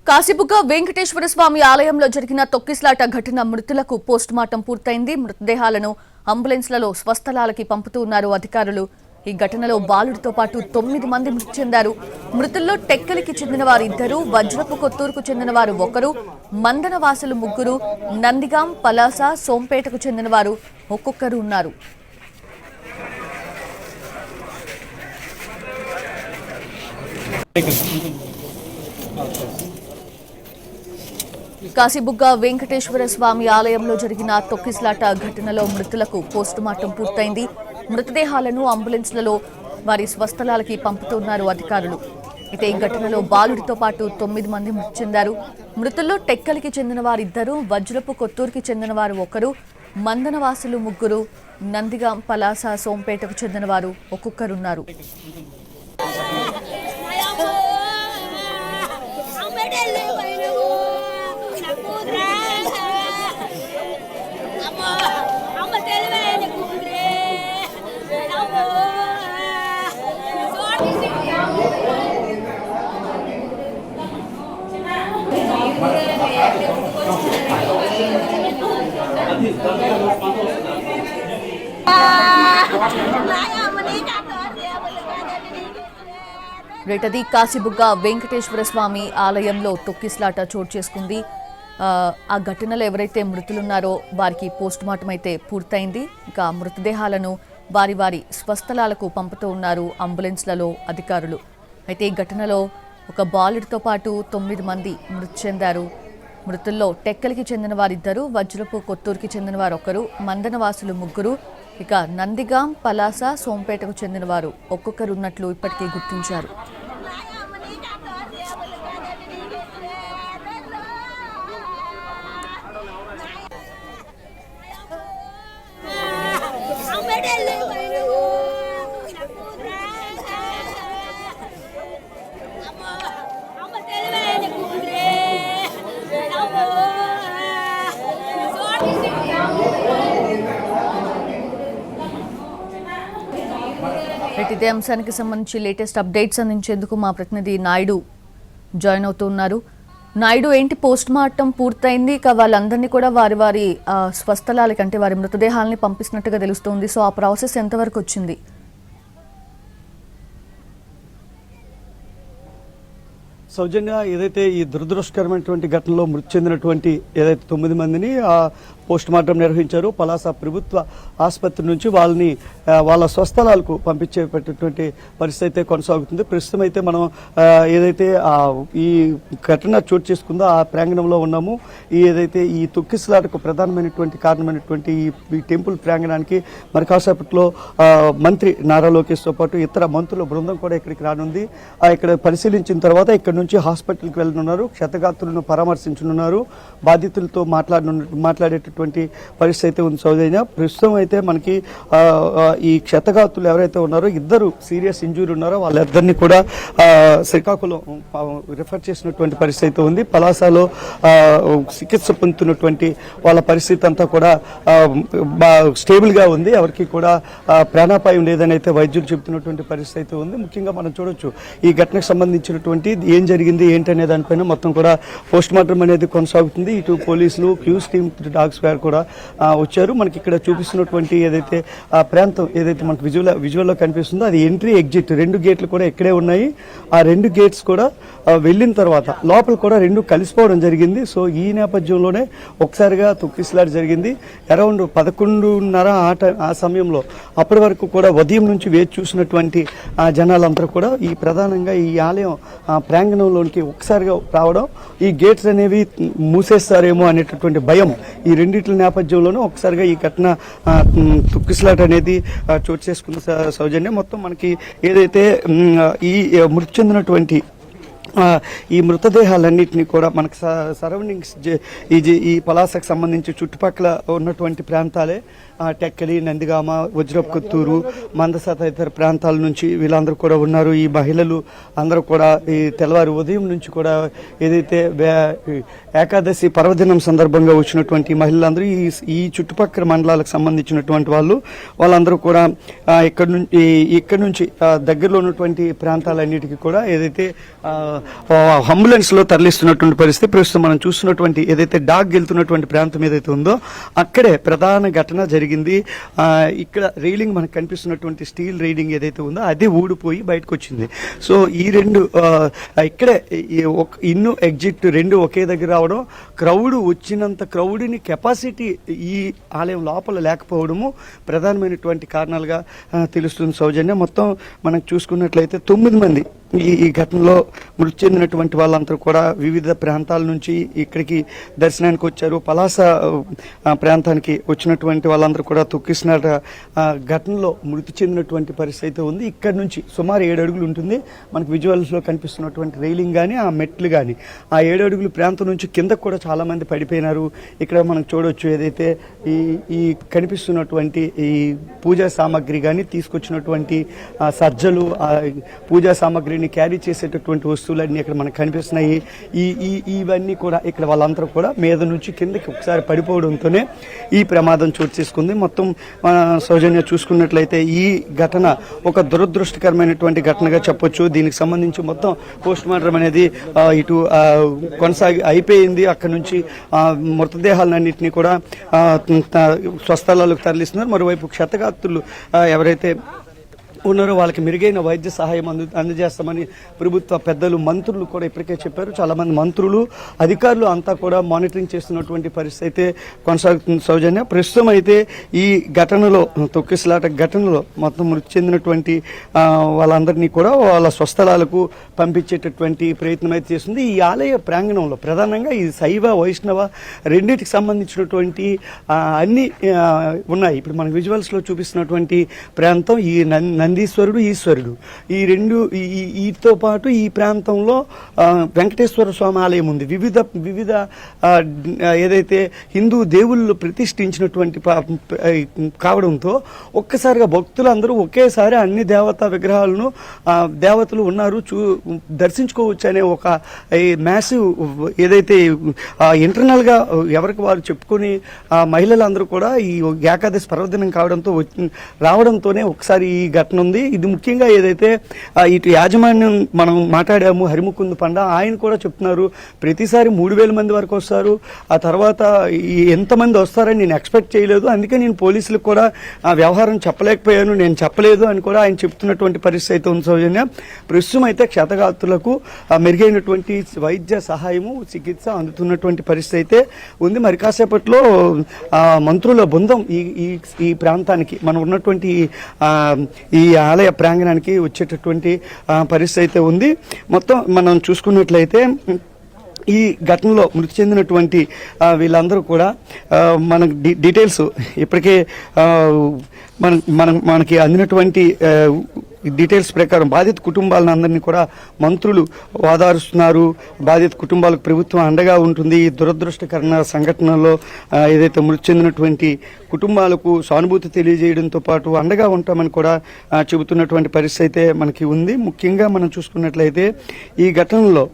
కాశీబుగ్గ వెంకటేశ్వర స్వామి ఆలయంలో జరిగిన తొక్కిస్లాట ఘటన మృతులకు పోస్టుమార్టం పూర్తయింది. మృతదేహాలను అంబులెన్స్లలో స్వస్థలాలకి పంపుతూ ఉన్నారు అధికారులు. ఈ ఘటనలో బాలుడితో పాటు 9 మంది మృతి చెందారు. మృతుల్లో టెక్కలికి చెందిన వారు 2, వజ్రపు కొత్తూరుకు చెందిన వారు 1, మందనవాసులు 3, నందిగాం, పలాస, సోంపేటకు చెందిన వారు ఒక్కొక్కరు ఉన్నారు. కాశీబుగ్గ వెంకటేశ్వర స్వామి ఆలయంలో జరిగిన తొక్కిస్లాట ఘటనలో మృతులకు పోస్టుమార్టం పూర్తయింది. మృతదేహాలను అంబులెన్స్లలో వారి స్వస్థలాలకి పంపుతున్నారు అధికారులు. అయితే ఈ ఘటనలో బాలుడితో పాటు 9 మంది మృతి చెందారు. మృతుల్లో టెక్కలికి చెందిన వారు 2, వజ్రపు కొత్తూరుకి చెందిన వారు 1, మందనవాసులు 3, నందిగాం, పలాస, సోంపేటకు చెందిన వారు ఒక్కొక్కరున్నారు. రేటది కాశీబుగ్గ వెంకటేశ్వర స్వామి ఆలయంలో తొక్కిస్లాట చోటు చేసుకుంది. ఆ ఘటనలో ఎవరైతే మృతులున్నారో వారికి పోస్టుమార్టం అయితే పూర్తయింది. ఇంకా మృతదేహాలను వారి వారి స్వస్థలాలకు పంపుతూ ఉన్నారు అంబులెన్స్లలో అధికారులు. అయితే ఈ ఘటనలో ఒక బాలుడితో పాటు 9 మంది మృతి చెందారు. మృతుల్లో టెక్కలికి చెందిన వారు 2, వజ్రపు కొత్తూరుకి చెందిన వారు 1, మందనవాసులు 3, ఇక నందిగాం, పలాస, సోంపేటకు చెందిన వారు ఒక్కొక్కరు ఉన్నట్లు ఇప్పటికే గుర్తించారు. ఇదే అంశానికి సంబంధించి లేటెస్ట్ అప్డేట్స్ అందించేందుకు మా ప్రతినిధి నాయుడు జాయిన్ అవుతున్నారు. నాయుడు, ఏంటి పోస్టుమార్టం పూర్తయింది, ఇక వాళ్ళందరినీ కూడా వారి వారి స్వస్థలాలకి అంటే వారి మృతదేహాలని పంపిస్తున్నట్టుగా తెలుస్తుంది. సో ఆ ప్రాసెస్ ఎంతవరకు వచ్చింది? సౌజన్య, ఏదైతే ఈ దురదృష్టకరమైనటువంటి ఘటనలో మృతి చెందినటువంటి ఏదైతే 9 మందిని పోస్టుమార్టం నిర్వహించారు. పలాస ప్రభుత్వ ఆసుపత్రి నుంచి వాళ్ళని వాళ్ళ స్వస్థలాలకు పంపించేటటువంటి పరిస్థితి అయితే కొనసాగుతుంది. ప్రస్తుతం అయితే మనం ఏదైతే ఈ ఘటన చోటు చేసుకుందో ఆ ప్రాంగణంలో ఉన్నాము. ఏదైతే ఈ తొక్కిసలాటకు ప్రధానమైనటువంటి కారణమైనటువంటి ఈ టెంపుల్ ప్రాంగణానికి మరి కాసేపట్లో మంత్రి నారా లోకేష్తో పాటు ఇతర మంత్రుల బృందం కూడా ఇక్కడికి రానుంది. ఇక్కడ పరిశీలించిన తర్వాత ఇక్కడ నుంచి హాస్పిటల్కి వెళ్ళనున్నారు, క్షతగాత్రులను పరామర్శించనున్నారు, బాధితులతో మాట్లాడేటటువంటి పరిస్థితి అయితే ఉంది. సౌజన్య, ప్రస్తుతం అయితే మనకి ఈ క్షతగాత్రులు ఎవరైతే ఉన్నారో 2 సీరియస్ ఇంజూరీ ఉన్నారో వాళ్ళిద్దరిని కూడా శ్రీకాకుళం రిఫర్ చేసినటువంటి పరిస్థితి ఉంది. పలాసలో చికిత్స పొందుతున్నటువంటి వాళ్ళ పరిస్థితి అంతా కూడా స్టేబుల్గా ఉంది. ఎవరికి కూడా ప్రాణాపాయం లేదని అయితే వైద్యులు చెబుతున్నటువంటి పరిస్థితి ఉంది. ముఖ్యంగా మనం చూడొచ్చు ఈ ఘటనకు సంబంధించినటువంటి ఏం జరిగింది ఏంటనే దానిపైన మొత్తం కూడా పోస్టుమార్టం అనేది కొనసాగుతుంది. ఇటు పోలీసులు, క్యూస్ టీమ్, డాగ్స్ ఫైర్ కూడా వచ్చారు. మనకి ఇక్కడ చూపిస్తున్నటువంటి ఏదైతే ప్రాంతం ఏదైతే మనకు విజువల్లో కనిపిస్తుందో అది ఎంట్రీ, ఎగ్జిట్ 2 గేట్లు కూడా ఇక్కడే ఉన్నాయి. ఆ 2 గేట్స్ కూడా వెళ్ళిన తర్వాత లోపల కూడా 2 కలిసిపోవడం జరిగింది. సో ఈ నేపథ్యంలోనే ఒకసారిగా తొక్కిసలాట జరిగింది. అరౌండ్ 11:30 ఆ సమయంలో అప్పటి వరకు కూడా ఉదయం నుంచి వేచి చూసినటువంటి జనాలందరూ కూడా ఈ ప్రధానంగా ఈ ఆలయం ప్రాంగణంలోనికి ఒకసారిగా రావడం, ఈ గేట్స్ అనేవి మూసేస్తారేమో అనేటటువంటి భయం, ఈ రెండిట్ల నేపథ్యంలోనూ ఒకసారిగా ఈ ఘటన తొక్కిసలాట అనేది చోటు చేసుకున్న సౌజన్యం. మొత్తం మనకి ఏదైతే ఈ మృతి చెందినటువంటి ఈ మృతదేహాలన్నింటినీ కూడా మనకు సరౌండింగ్స్ ఈ పలాసకు సంబంధించి చుట్టుపక్కల ఉన్నటువంటి ప్రాంతాలే టెక్కలి, నందిగామ, వజ్రపు కొత్తూరు, మందస తదితర ప్రాంతాల నుంచి వీళ్ళందరూ కూడా ఉన్నారు. ఈ మహిళలు అందరూ కూడా ఈ తెల్లవారు ఉదయం నుంచి కూడా ఏదైతే ఏకాదశి పర్వదినం సందర్భంగా వచ్చినటువంటి మహిళలందరూ ఈ చుట్టుపక్కల మండలాలకు సంబంధించినటువంటి వాళ్ళందరూ కూడా ఇక్కడ నుంచి దగ్గరలో ఉన్నటువంటి ప్రాంతాలన్నిటికీ కూడా ఏదైతే అంబులెన్స్లో తరలిస్తున్నటువంటి పరిస్థితి. ప్రస్తుతం మనం చూస్తున్నటువంటి ఏదైతే డాగ్ వెళ్తున్నటువంటి ప్రాంతం ఏదైతే ఉందో అక్కడే ప్రధాన ఘటన జరిగింది. ఇక్కడ రైలింగ్ మనకు కనిపిస్తున్నటువంటి స్టీల్ రైలింగ్ ఏదైతే ఉందో అది ఊడిపోయి బయటకు వచ్చింది. సో ఈ రెండు ఇక్కడే ఇన్ను ఎగ్జిట్ రెండు ఒకే దగ్గర రావడం, క్రౌడ్ వచ్చినంత క్రౌడ్ని కెపాసిటీ ఈ ఆలయం లోపల లేకపోవడము ప్రధానమైనటువంటి కారణాలుగా తెలుస్తుంది. సౌజన్య, మొత్తం మనం చూసుకున్నట్లయితే 9 మంది ఈ ఘటనలో మృతి చెందినటువంటి వాళ్ళందరూ కూడా వివిధ ప్రాంతాల నుంచి ఇక్కడికి దర్శనానికి వచ్చారు. పలాస ప్రాంతానికి వచ్చినటువంటి వాళ్ళందరూ కూడా తొక్కిసినాట ఘటనలో మృతి చెందినటువంటి పరిస్థితి ఉంది. ఇక్కడ నుంచి సుమారు 7 అడుగులు ఉంటుంది. మనకు విజువల్స్లో కనిపిస్తున్నటువంటి రైలింగ్ కానీ ఆ మెట్లు కానీ ఆ 7 అడుగుల ప్రాంతం నుంచి కిందకు కూడా చాలామంది పడిపోయినారు. ఇక్కడ మనం చూడవచ్చు ఏదైతే ఈ కనిపిస్తున్నటువంటి ఈ పూజా సామాగ్రి కానీ తీసుకొచ్చినటువంటి సజ్జలు, పూజా సామాగ్రిని క్యారీ చేసేటటువంటి వస్తువులన్నీ ఇక్కడ మనకు కనిపిస్తున్నాయి. ఇవన్నీ కూడా ఇక్కడ వాళ్ళందరూ కూడా మీద నుంచి కిందకి ఒకసారి పడిపోవడంతోనే ఈ ప్రమాదం చోటు చేసుకుంది. మొత్తం సౌజన్య చూసుకున్నట్లయితే ఈ ఘటన ఒక దురదృష్టకరమైనటువంటి ఘటనగా చెప్పొచ్చు. దీనికి సంబంధించి మొత్తం పోస్ట్ మార్టం అనేది ఇటు కొనసాగి అయిపోయింది. అక్కడ నుంచి మృతదేహాలన్నింటినీ కూడా స్వస్థలాలకు తరలిస్తున్నారు. మరోవైపు క్షతగాత్రులు ఎవరైతే ఉన్నారో వాళ్ళకి మెరుగైన వైద్య సహాయం అందజేస్తామని ప్రభుత్వ పెద్దలు, మంత్రులు కూడా ఇప్పటికే చెప్పారు. చాలామంది మంత్రులు, అధికారులు అంతా కూడా మానిటరింగ్ చేస్తున్నటువంటి పరిస్థితి అయితే కొనసాగుతుంది. సౌజన్య, ప్రస్తుతం అయితే ఈ ఘటనలో తొక్కిసలాట ఘటనలో మొత్తం మృతి చెందినటువంటి వాళ్ళందరినీ కూడా వాళ్ళ స్వస్థలాలకు పంపించేటటువంటి ప్రయత్నం అయితే చేస్తుంది. ఈ ఆలయ ప్రాంగణంలో ప్రధానంగా ఈ శైవ, వైష్ణవ రెండింటికి సంబంధించినటువంటి అన్ని ఉన్నాయి. ఇప్పుడు మన విజువల్స్లో చూపిస్తున్నటువంటి ప్రాంతం ఈ నందీశ్వరుడు, ఈశ్వరుడు, ఈ రెండు వీటితో పాటు ఈ ప్రాంతంలో వెంకటేశ్వర స్వామి ఆలయం ఉంది. వివిధ ఏదైతే హిందూ దేవుళ్ళు ప్రతిష్ఠించినటువంటి కావడంతో ఒక్కసారిగా భక్తులందరూ ఒకేసారి అన్ని దేవతా విగ్రహాలను దేవతలు ఉన్నారు దర్శించుకోవచ్చు అనే ఒక మ్యాసివ్ ఏదైతే ఇంటర్నల్గా ఎవరికి వారు చెప్పుకొని మహిళలందరూ కూడా ఈ ఏకాదశి పర్వదినం రావడంతోనే ఒకసారి ఈ ఘటన ఉంది. ఇది ముఖ్యంగా ఏదైతే ఇటు యాజమాన్యం మనం మాట్లాడాము, హరిముకుంద్ పండా, ఆయన కూడా చెప్తున్నారు ప్రతిసారి 3000 మంది వరకు వస్తారు, ఆ తర్వాత ఎంతమంది వస్తారని నేను ఎక్స్పెక్ట్ చేయలేదు, అందుకే నేను పోలీసులకు కూడా ఆ వ్యవహారం చెప్పలేకపోయాను, నేను చెప్పలేదు అని కూడా ఆయన చెప్తున్నటువంటి పరిస్థితి అయితే ఉంది. సౌజన్య, ప్రస్తుతం అయితే క్షతగాత్రులకు మెరుగైనటువంటి వైద్య సహాయము, చికిత్స అందుతున్నటువంటి పరిస్థితి అయితే ఉంది. మరి కాసేపట్లో మంత్రుల బృందం ఈ ప్రాంతానికి మనం ఉన్నటువంటి ఈ ఆలయ ప్రాంగణానికి వచ్చేటటువంటి పరిస్థితి అయితే ఉంది. మొత్తం మనం చూసుకున్నట్లయితే ఈ ఘటనలో మృతి చెందినటువంటి వీళ్ళందరూ కూడా మనకు డీటెయిల్స్ ఇప్పటికే మనకి అందినటువంటి డీటెయిల్స్ ప్రకారం బాధిత కుటుంబాలను అందరినీ కూడా మంత్రులు ఓదారుస్తున్నారు. బాధిత కుటుంబాలకు ప్రభుత్వం అండగా ఉంటుంది. ఈ దురదృష్టకరణ సంఘటనలో ఏదైతే మృతి చెందినటువంటి కుటుంబాలకు సానుభూతి తెలియజేయడంతో పాటు అండగా ఉంటామని కూడా చెబుతున్నటువంటి పరిస్థితి అయితే మనకి ఉంది. ముఖ్యంగా మనం చూసుకున్నట్లయితే ఈ ఘటనలో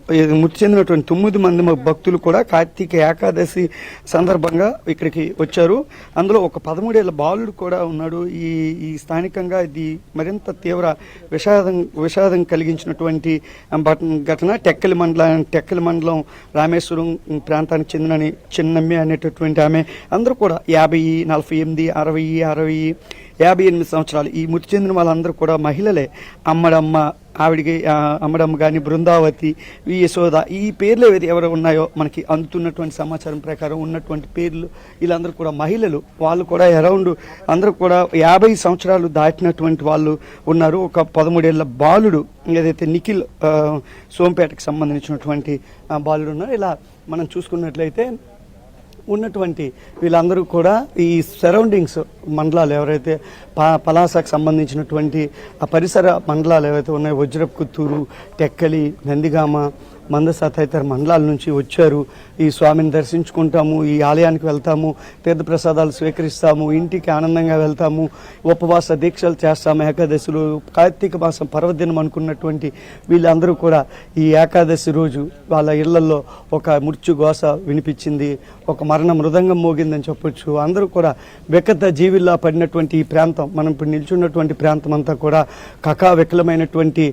మృతి చెందినటువంటి 9 మంది భక్తులు కూడా కార్తీక ఏకాదశి సందర్భంగా ఇక్కడికి వచ్చారు. అందులో ఒక 13 ఏళ్ల బాలుడు కూడా ఉన్నాడు. ఈ స్థానికంగా ఇది మరింత తీవ్ర విషాదం కలిగించినటువంటి ఘటన. టెక్కలి మండలం రామేశ్వరం ప్రాంతానికి చెందిన చిన్నమ్మి అనేటటువంటి ఆమె, అందరూ కూడా 50, 48, 60, 58 సంవత్సరాలు. ఈ మృతి చెందిన వాళ్ళందరూ కూడా మహిళలే. అమ్మడమ్మ కానీ, బృందావతి, యశోద, ఈ పేర్లు ఎవరు ఉన్నాయో మనకి అందుతున్నటువంటి సమాచారం ప్రకారం ఉన్నటువంటి పేర్లు వీళ్ళందరూ కూడా మహిళలు. వాళ్ళు కూడా అరౌండ్ అందరూ కూడా 50 సంవత్సరాలు దాటినటువంటి వాళ్ళు ఉన్నారు. ఒక 13 ఏళ్ల బాలుడు ఏదైతే నిఖిల్ సోంపేటకి సంబంధించినటువంటి బాలుడు ఉన్నారు. ఇలా మనం చూసుకున్నట్లయితే ఉన్నటువంటి వీళ్ళందరూ కూడా ఈ సరౌండింగ్స్ మండలాలు ఎవరైతే పలాసకు సంబంధించినటువంటి ఆ పరిసర మండలాలు ఏవైతే ఉన్నాయో, వజ్రపుత్తూరు, టెక్కలి, నందిగామ, మందస తదితర మండలాల నుంచి వచ్చారు. ఈ స్వామిని దర్శించుకుంటాము, ఈ ఆలయానికి వెళ్తాము, తీర్థప్రసాదాలు స్వీకరిస్తాము, ఇంటికి ఆనందంగా వెళ్తాము, ఉపవాస దీక్షలు చేస్తాము, ఏకాదశులు, కార్తీక మాసం పర్వదినం అనుకున్నటువంటి వీళ్ళందరూ కూడా ఈ ఏకాదశి రోజు వాళ్ళ ఇళ్లలో ఒక మృత్యుఘోష వినిపించింది, ఒక మరణ మృదంగం మోగిందని చెప్పొచ్చు. అందరూ కూడా వెకత జీవిల్లా పడినటువంటి ఈ ప్రాంతం, మనం ఇప్పుడు నిల్చున్నటువంటి ప్రాంతం అంతా కూడా కకావికలమైనటువంటి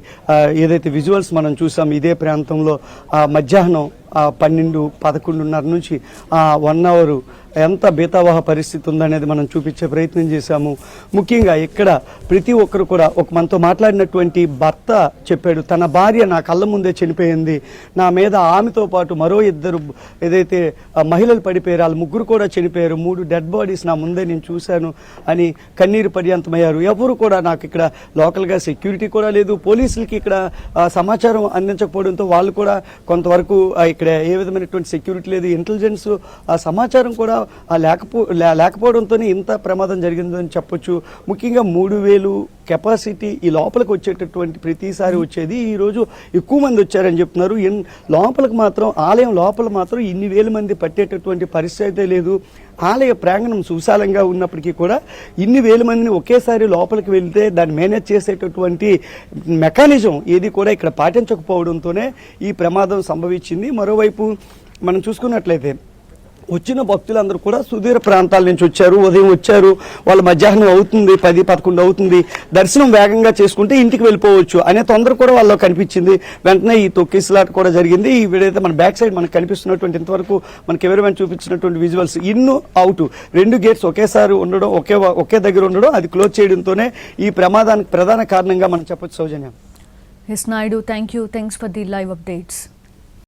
ఏదైతే విజువల్స్ మనం చూసాం ఇదే ప్రాంతంలో మధ్యాహ్నం 12-11:30 నుంచి 1 అవర్ ఎంత బీతావాహ పరిస్థితి ఉందనేది మనం చూపించే ప్రయత్నం చేశాము. ముఖ్యంగా ఇక్కడ ప్రతి ఒక్కరు కూడా మనతో మాట్లాడినటువంటి భర్త చెప్పాడు, తన భార్య నా కళ్ళ ముందే చనిపోయింది, నా మీద ఆమెతో పాటు మరో 2 ఏదైతే మహిళలు పడిపోయారు, వాళ్ళు 3 కూడా చనిపోయారు, 3 డెడ్ బాడీస్ నా ముందే నేను చూశాను అని కన్నీరు పర్యంతమయ్యారు. ఎవరు కూడా నాకు ఇక్కడ లోకల్గా సెక్యూరిటీ కూడా లేదు, పోలీసులకి ఇక్కడ సమాచారం అందించకపోవడంతో వాళ్ళు కూడా కొంతవరకు ఇక్కడ ఏ విధమైనటువంటి సెక్యూరిటీ లేదు, ఇంటెలిజెన్స్ సమాచారం కూడా లేకపోవడంతో ఇంత ప్రమాదం జరిగిందని చెప్పొచ్చు. ముఖ్యంగా 3000 కెపాసిటీ ఈ లోపలికి వచ్చేటటువంటి ప్రతిసారి వచ్చేది, ఈరోజు ఎక్కువ మంది వచ్చారని చెప్తున్నారు. లోపలికి మాత్రం ఆలయం లోపల మాత్రం ఇన్ని వేల మంది పట్టేటటువంటి పరిస్థితి లేదు. ఆలయ ప్రాంగణం సుశాలంగా ఉన్నప్పటికీ కూడా ఇన్ని వేల మందిని ఒకేసారి లోపలికి వెళ్తే దాన్ని మేనేజ్ చేసేటటువంటి మెకానిజం ఏది కూడా ఇక్కడ పాటించకపోవడంతోనే ఈ ప్రమాదం సంభవించింది. మరోవైపు మనం చూసుకున్నట్లయితే వచ్చిన భక్తులందరూ కూడా సుదూర ప్రాంతాల నుంచి వచ్చారు, ఉదయం వచ్చారు, వాళ్ళు మధ్యాహ్నం అవుతుంది, 10-11 అవుతుంది, దర్శనం వేగంగా చేసుకుంటే ఇంటికి వెళ్ళిపోవచ్చు అనే తొందర కూడా వాళ్ళలో కనిపించింది. వెంటనే ఈ తొక్కిసలాట కూడా జరిగింది. ఈ వీడైతే మన బ్యాక్ సైడ్ మనకు కనిపిస్తున్నటువంటి ఇంతవరకు మన కెమెరామెన్ చూపించినటువంటి విజువల్స్, ఇన్ అవుట్ 2 గేట్స్ ఒకేసారి ఉండడం, ఒకే దగ్గర ఉండడం, అది క్లోజ్ చేయడంతోనే ఈ ప్రమాదానికి ప్రధాన కారణంగా మనం చెప్పొచ్చు. సౌజన్య. S Naidu, thanks for the live updates.